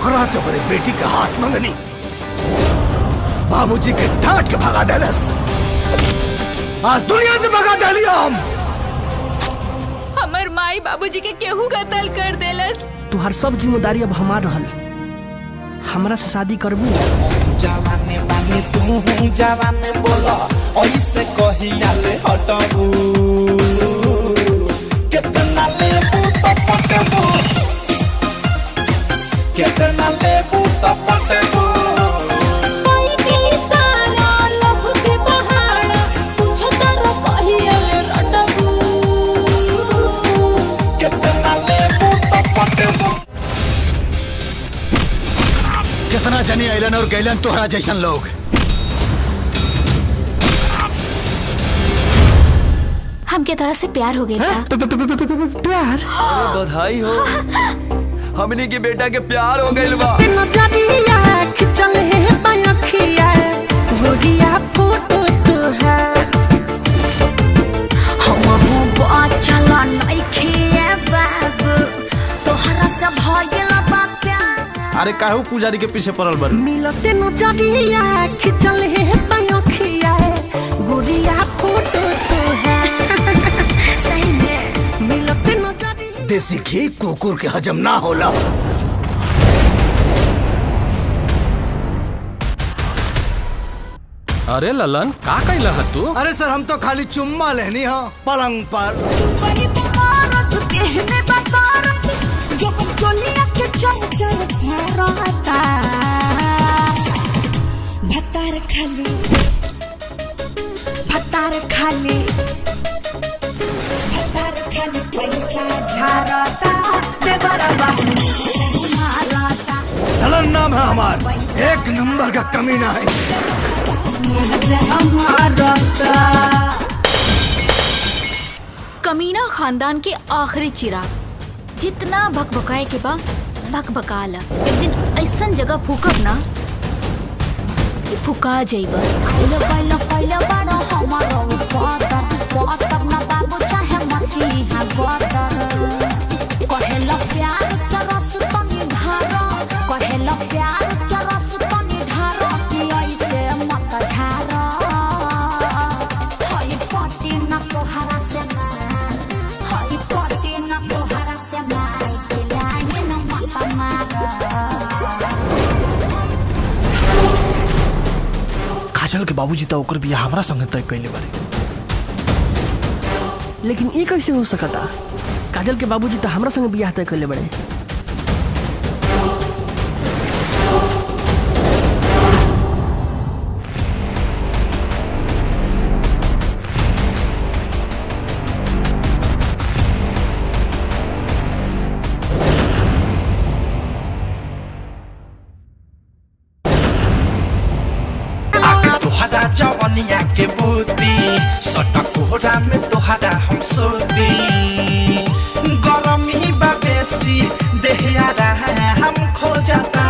ओकरा से ओकरे बेटी के हाथ मंगनी, बाबूजी के डांट के भगा देलस। आज दुनिया से भगा डाली हम। हमर माई बाबूजी के केहू कत्ल कर देलस। तुहार सब जिम्मेदारी अब हमार रहल। हमरा से शादी करबू? जवाने माने तू जवाने बोला ऐसे कहिया ले हटबू। कितना लेबू तो पटबू, कितना लेबू तो पटबू। कितना जनी आइलन और गैलन तोहरा जैसन लोग। हमके तरह से प्यार हो गया था। प्यार? बधाई हो, हमनी के बेटा के प्यार हो गइल बा। अरे काहू पुजारी के पीछे पड़ल बड़। मिलते नजरिया खिंचल है पायखिया गोरिया फोटो तो है। सही में मिलते नजरिया। देसी घी कुकुर के हजम ना होला। अरे ललन का कइला ह तू? अरे सर हम तो खाली चुम्मा लेनी हा पलंग पर। भतार खाली भतार खाली भतार खाली पैसा झारता देवरा बाबू मारता। ललन नाम है हमार, एक नंबर का कमीना है। कमीना खानदान के आखिरी चिराग। जितना भकभकाए के बा भकभकाला। एक दिन ऐसन जगह फूकब ना कि फुका जाइबा। पहले पहले बड़ा हमारा पातर ना बाबू चाहे मची है गोतर। कहेला प्यार के रस तनी ढारो, कहेला प्यार के रस तनी ढारो कि ऐसे मत झारो। हई पटी ना तोहरा से मार, हई पटी ना तोहरा से मार के लागे ना मत मार। काजल के बाबूजी तो ओकर बियाह हमरा संगे तय कइले बारे। लेकिन ये कैसे हो सकता? काजल के बाबूजी तो हमरा संगे बियाह तय कइले बारे। जवनिया के बूती सटकोरा में तोहरा हम सोती। गरमी बा बेसी देहिया हम खो जाता